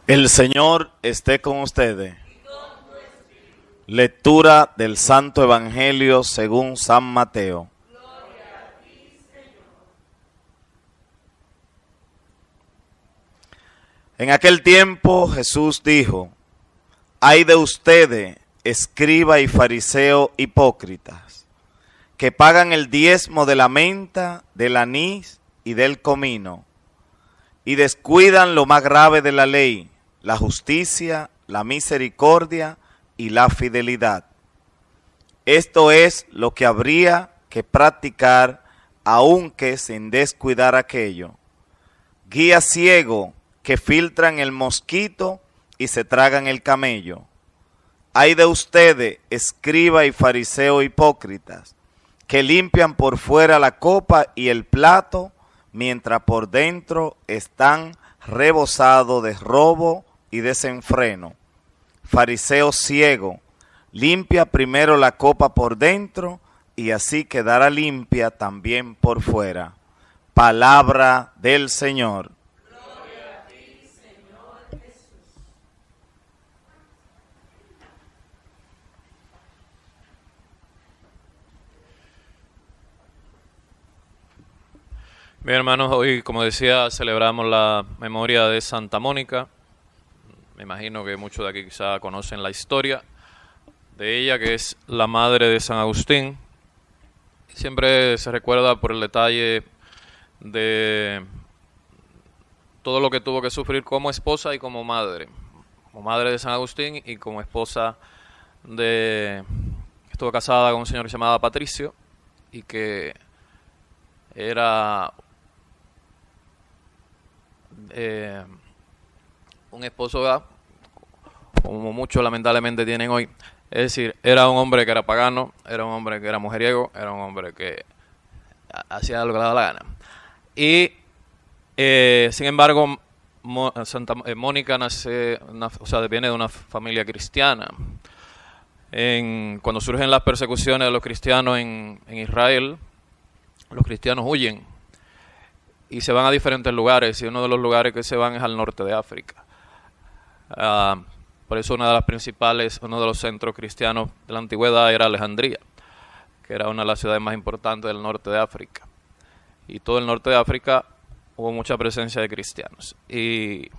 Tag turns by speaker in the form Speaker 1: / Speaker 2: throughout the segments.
Speaker 1: El Señor esté con ustedes. Lectura del Santo Evangelio según San Mateo. En aquel tiempo Jesús dijo: Ay de ustedes, escriba y fariseo hipócritas, que pagan el diezmo de la menta, del anís y del comino, y descuidan lo más grave de la ley, la justicia, la misericordia y la fidelidad. Esto es lo que habría que practicar, aunque sin descuidar aquello. Guía ciego que filtran el mosquito y se tragan el camello. Ay de ustedes, escriba y fariseo hipócritas, que limpian por fuera la copa y el plato, mientras por dentro están rebosados de robo y desenfreno. Fariseo ciego, limpia primero la copa por dentro, y así quedará limpia también por fuera. Palabra del Señor.
Speaker 2: Gloria a ti, Señor Jesús.
Speaker 3: Bien, hermanos, hoy, como decía, celebramos la memoria de Santa Mónica. Me imagino que muchos de aquí quizá conocen la historia de ella, que es la madre de San Agustín. Siempre se recuerda por el detalle de todo lo que tuvo que sufrir como esposa y como madre de San Agustín y como esposa de... Estuvo casada con un señor que se llamaba Patricio y que era un esposo, ¿verdad?, como muchos lamentablemente tienen hoy. Es decir, era un hombre que era pagano, era un hombre que era mujeriego, era un hombre que hacía lo que le daba la gana. Y, sin embargo, Mónica viene de una familia cristiana. Cuando surgen las persecuciones de los cristianos en Israel, los cristianos huyen y se van a diferentes lugares, y uno de los lugares que se van es al norte de África. Por eso uno de los centros cristianos de la antigüedad era Alejandría, que era una de las ciudades más importantes del norte de África. Y todo el norte de África hubo mucha presencia de cristianos. Y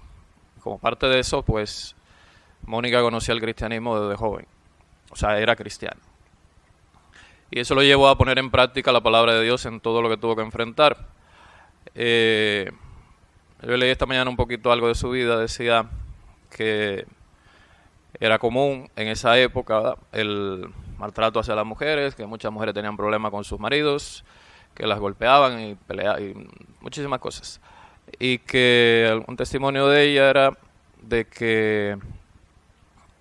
Speaker 3: como parte de eso, pues, Mónica conocía el cristianismo desde joven. O sea, era cristiana. Y eso lo llevó a poner en práctica la palabra de Dios en todo lo que tuvo que enfrentar. Yo leí esta mañana un poquito algo de su vida. Decía que era común en esa época, ¿verdad?, el maltrato hacia las mujeres, que muchas mujeres tenían problemas con sus maridos, que las golpeaban y peleaban y muchísimas cosas. Y que un testimonio de ella era de que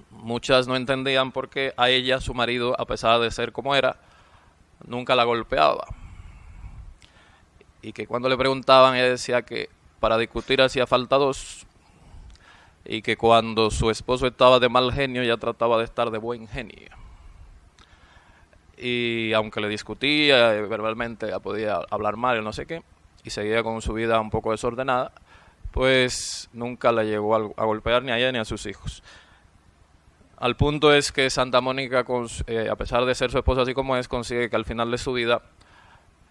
Speaker 3: muchas no entendían por qué a ella, su marido, a pesar de ser como era, nunca la golpeaba. Y que cuando le preguntaban, ella decía que para discutir hacía falta dos, y que cuando su esposo estaba de mal genio, ella trataba de estar de buen genio. Y aunque le discutía verbalmente, ella podía hablar mal y no sé qué, y seguía con su vida un poco desordenada, pues nunca la llegó a golpear ni a ella ni a sus hijos. Al punto es que Santa Mónica, a pesar de ser su esposa así como es, consigue que al final de su vida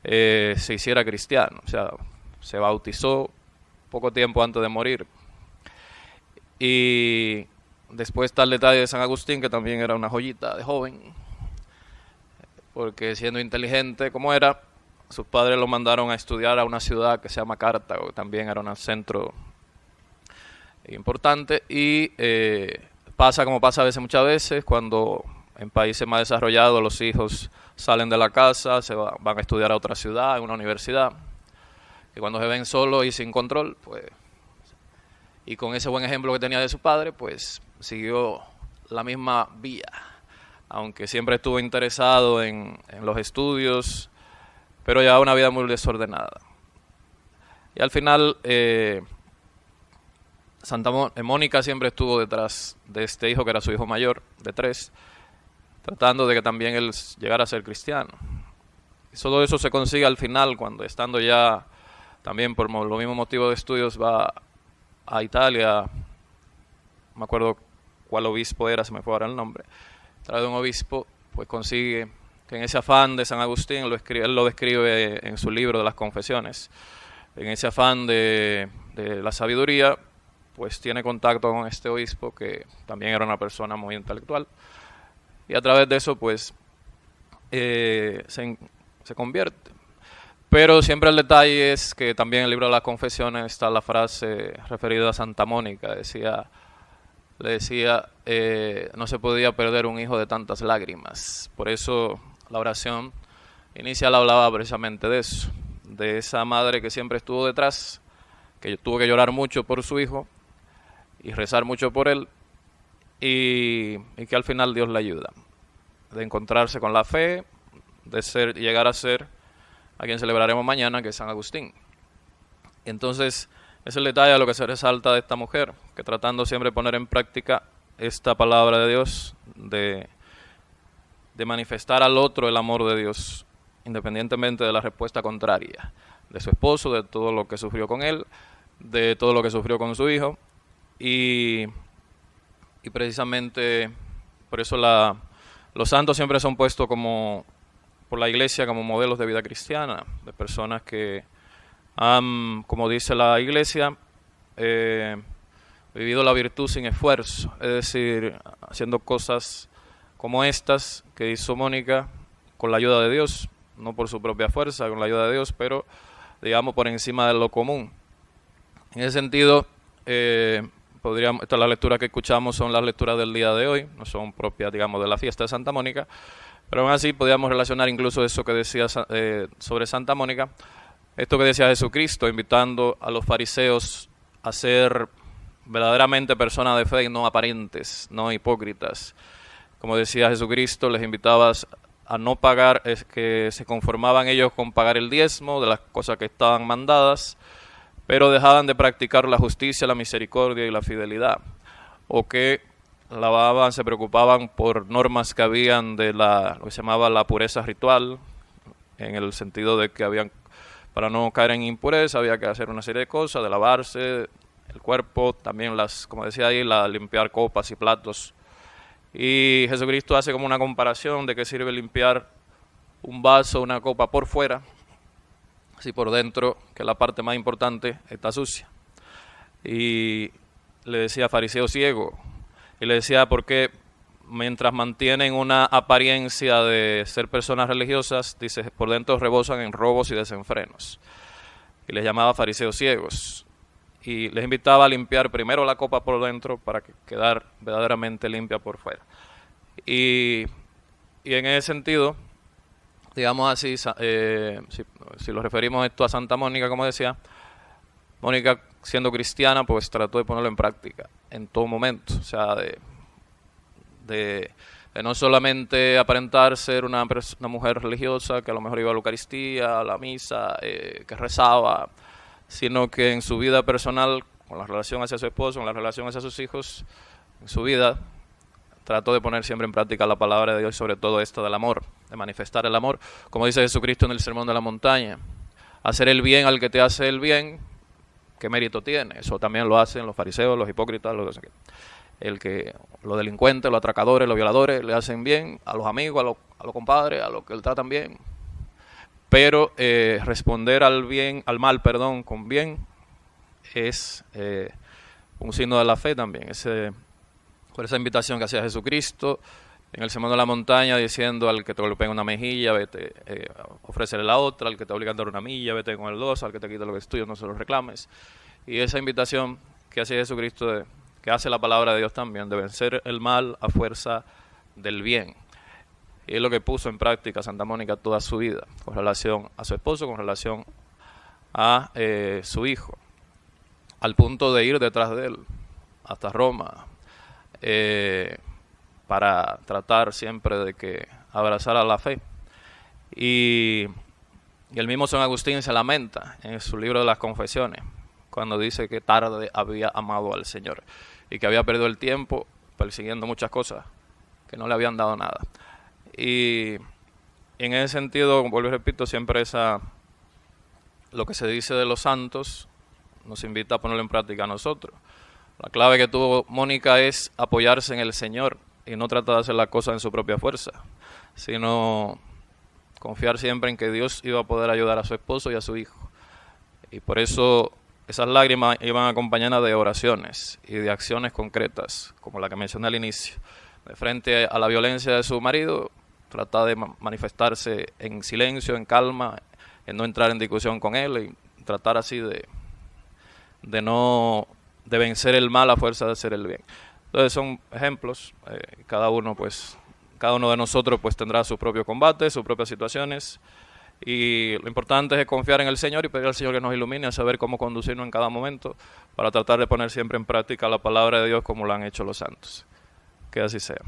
Speaker 3: se hiciera cristiano. O sea, se bautizó poco tiempo antes de morir. Y después está el detalle de San Agustín, que también era una joyita de joven, porque siendo inteligente como era, sus padres lo mandaron a estudiar a una ciudad que se llama Cartago, que también era un centro importante. Y pasa como pasa muchas veces, cuando en países más desarrollados los hijos salen de la casa, van a estudiar a otra ciudad, en una universidad, que cuando se ven solos y sin control, pues, y con ese buen ejemplo que tenía de su padre, pues siguió la misma vía, aunque siempre estuvo interesado en los estudios, pero llevaba una vida muy desordenada. Y al final Mónica siempre estuvo detrás de este hijo, que era su hijo mayor, de 3, tratando de que también él llegara a ser cristiano. Y todo eso se consigue al final, cuando, estando ya también por los mismos motivos de estudios, va a Italia me acuerdo cuál obispo era, se me fue ahora el nombre, a través de un obispo, pues consigue que en ese afán de San Agustín, él lo describe en su libro de las Confesiones, en ese afán de la sabiduría, pues tiene contacto con este obispo que también era una persona muy intelectual, y a través de eso pues se convierte. Pero siempre el detalle es que también en el libro de las Confesiones está la frase referida a Santa Mónica, le decía, no se podía perder un hijo de tantas lágrimas. Por eso la oración inicial hablaba precisamente de eso, de esa madre que siempre estuvo detrás, que tuvo que llorar mucho por su hijo y rezar mucho por él, y que al final Dios le ayuda, de encontrarse con la fe, de llegar a ser a quien celebraremos mañana, que es San Agustín. Entonces, es el detalle de lo que se resalta de esta mujer, que tratando siempre de poner en práctica esta palabra de Dios, de manifestar al otro el amor de Dios, independientemente de la respuesta contraria, de su esposo, de todo lo que sufrió con él, de todo lo que sufrió con su hijo, y precisamente por eso los santos siempre son puestos por la Iglesia como modelos de vida cristiana, de personas que han, como dice la Iglesia, vivido la virtud sin esfuerzo, es decir, haciendo cosas como estas que hizo Mónica con la ayuda de Dios, no por su propia fuerza, con la ayuda de Dios, pero digamos por encima de lo común. En ese sentido, las lecturas que escuchamos son las lecturas del día de hoy, no son propias, digamos, de la fiesta de Santa Mónica, pero aún así podríamos relacionar incluso eso que decía sobre Santa Mónica, esto que decía Jesucristo, invitando a los fariseos a ser verdaderamente personas de fe y no aparentes, no hipócritas. Como decía Jesucristo, les invitaba a no pagar, es que se conformaban ellos con pagar el diezmo de las cosas que estaban mandadas, pero dejaban de practicar la justicia, la misericordia y la fidelidad, o que se preocupaban por normas que habían de lo que se llamaba la pureza ritual, en el sentido de que para no caer en impureza había que hacer una serie de cosas, de lavarse el cuerpo, también como decía ahí, limpiar copas y platos. Y Jesucristo hace como una comparación de qué sirve limpiar un vaso, una copa por fuera, si por dentro, que es la parte más importante, está sucia. Y le decía fariseo ciego, y le decía porque mientras mantienen una apariencia de ser personas religiosas, dice, por dentro rebosan en robos y desenfrenos. Y les llamaba fariseos ciegos. Y les invitaba a limpiar primero la copa por dentro para quedar verdaderamente limpia por fuera. Y en ese sentido, digamos así, si lo referimos esto a Santa Mónica, como decía, Mónica, siendo cristiana, pues trató de ponerlo en práctica en todo momento, o sea, de no solamente aparentar ser una mujer religiosa que a lo mejor iba a la Eucaristía, a la misa, que rezaba, sino que en su vida personal, con la relación hacia su esposo, con la relación hacia sus hijos, en su vida, trató de poner siempre en práctica la palabra de Dios, sobre todo esto del amor, de manifestar el amor, como dice Jesucristo en el Sermón de la Montaña, hacer el bien al que te hace el bien, ¿qué mérito tiene? Eso también lo hacen los fariseos, los hipócritas, los delincuentes, los atracadores, los violadores, le hacen bien a los amigos, a los compadres, a los que le tratan bien. Pero responder al mal, con bien, es un signo de la fe también. Por esa invitación que hacía Jesucristo en el Sermón de la Montaña, diciendo al que te golpea una mejilla, vete, ofrécele la otra, al que te obliga a dar una milla, vete con el dos, al que te quita lo que es tuyo, no se lo reclames. Y esa invitación que hacía Jesucristo, que hace la palabra de Dios también, de vencer el mal a fuerza del bien. Y es lo que puso en práctica Santa Mónica toda su vida, con relación a su esposo, con relación a su hijo, al punto de ir detrás de él, hasta Roma, para tratar siempre de que abrazara la fe. Y el mismo San Agustín se lamenta en su libro de las Confesiones, cuando dice que tarde había amado al Señor y que había perdido el tiempo persiguiendo muchas cosas que no le habían dado nada. Y en ese sentido, vuelvo y repito, siempre lo que se dice de los santos nos invita a ponerlo en práctica a nosotros. La clave que tuvo Mónica es apoyarse en el Señor y no tratar de hacer las cosas en su propia fuerza, sino confiar siempre en que Dios iba a poder ayudar a su esposo y a su hijo. Y por eso esas lágrimas iban acompañadas de oraciones y de acciones concretas, como la que mencioné al inicio. De frente a la violencia de su marido, tratar de manifestarse en silencio, en calma, en no entrar en discusión con él y tratar así de vencer el mal a fuerza de hacer el bien. Entonces son ejemplos, cada uno de nosotros pues tendrá su propio combate, sus propias situaciones, y lo importante es confiar en el Señor y pedir al Señor que nos ilumine a saber cómo conducirnos en cada momento para tratar de poner siempre en práctica la palabra de Dios como lo han hecho los santos. Que así sea.